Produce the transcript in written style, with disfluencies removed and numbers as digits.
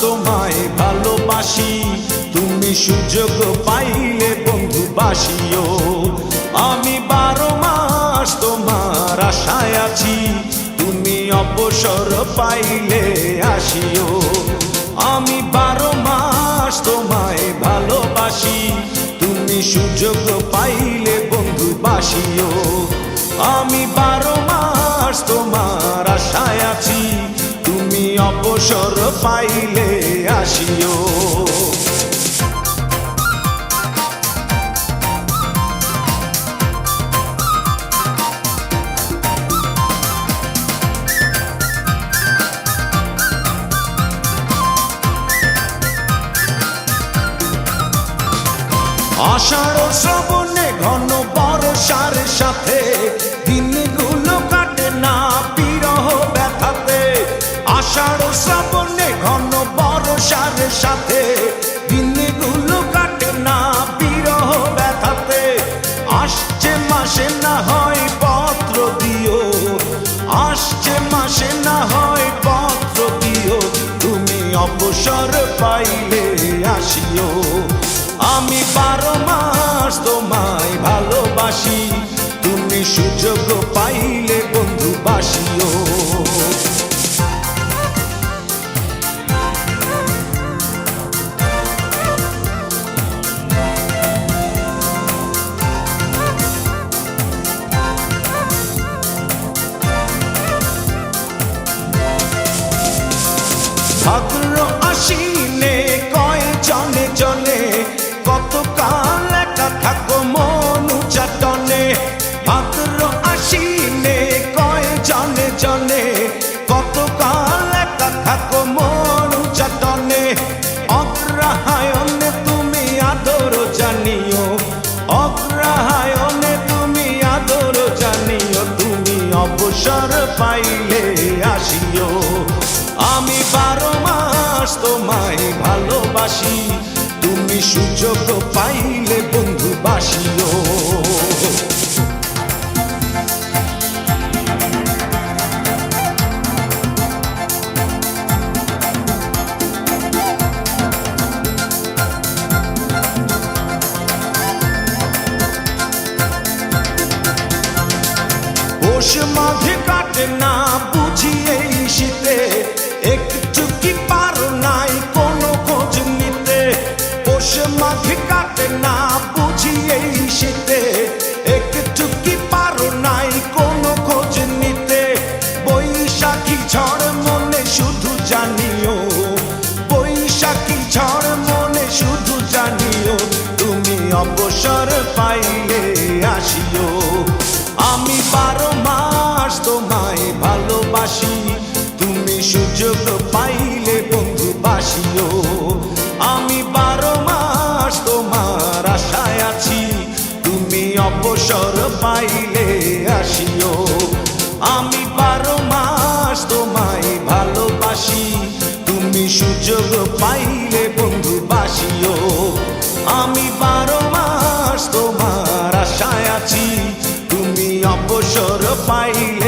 তোমায় ভালোবাসি, তুমি সুযোগ পাইলে বন্ধু বাসিও। আমি 12 মাস তোমার আশায় আছি, তুমি অবসর পাইলে আসিও। আমি 12 মাস তোমায় ভালোবাসি, তুমি সুযোগ পাইলে বন্ধু বাসিও। আমি 12 মাস তোমার আশায় আছি, তুমি অবসর পাইলে আসিও। আষাঢ় শ্রাবণে ঘন বর্ষার সাথে দিনগুলো কাটে না বিরহ ব্যথাতে। আষাঢ় শ্রাবণে ঘন বর্ষার সাথে দিনগুলো কাটে না বিরহ ব্যথাতে। আসছে মাসে না হয় পত্র দিও, আসছে মাসে না হয় পত্র দিও, তুমি অবসর পাইলে আসিও। আমি 12 মাস তোমায় ভালোবাসি, তুমি সুযোগ পাইলে বন্ধু বাসিও। ভাদ্র আশ্বিনে কয় জনে জনে, কতকাল একা থাকো মন চাটনে। ভাদ্র আশ্বিনে কয় জনে জনে, কতকাল একা থাকো মন চাটনে। অগ্রহায়ণে তুমি আদর জানিও, অগ্রহায়ণে তুমি আদর জানিও, তুমি অবসর পাইলে আসিও। আমি 12 মাস তোমায় ভালোবাসি, তুমি সুযোগ পাইলে বন্ধু বাসিও। পৌষ মাঘে কাটে না বুঝি এই শীতে, একটু কি পারো নাই কোনো খোঁজ নিতে। পৌষ মাঘে কাটে না বুঝি এই শীতে, একটু কি পারো নাই কোনো খোঁজ নিতে। বৈশাখী ঝড় মনে শুধু জানিও, বৈশাখী ঝড় মনে শুধু জানিও, তুমি অবসর পাইলে আসিও। আমি 12 মাস তোমায় ভালোবাসি, তুমি সুযোগ পাইলে বন্ধু বাসিও। আমি 12 মাস তোমার আশায় আছি, তুমি অবসর পাইলে আসিও। আমি 12 মাস তোমায় ভালোবাসি, তুমি সুযোগ পাইলে বন্ধু বাসিও। আমি 12 মাস তোমার আশায় আছি, তুমি অবসর পাইলে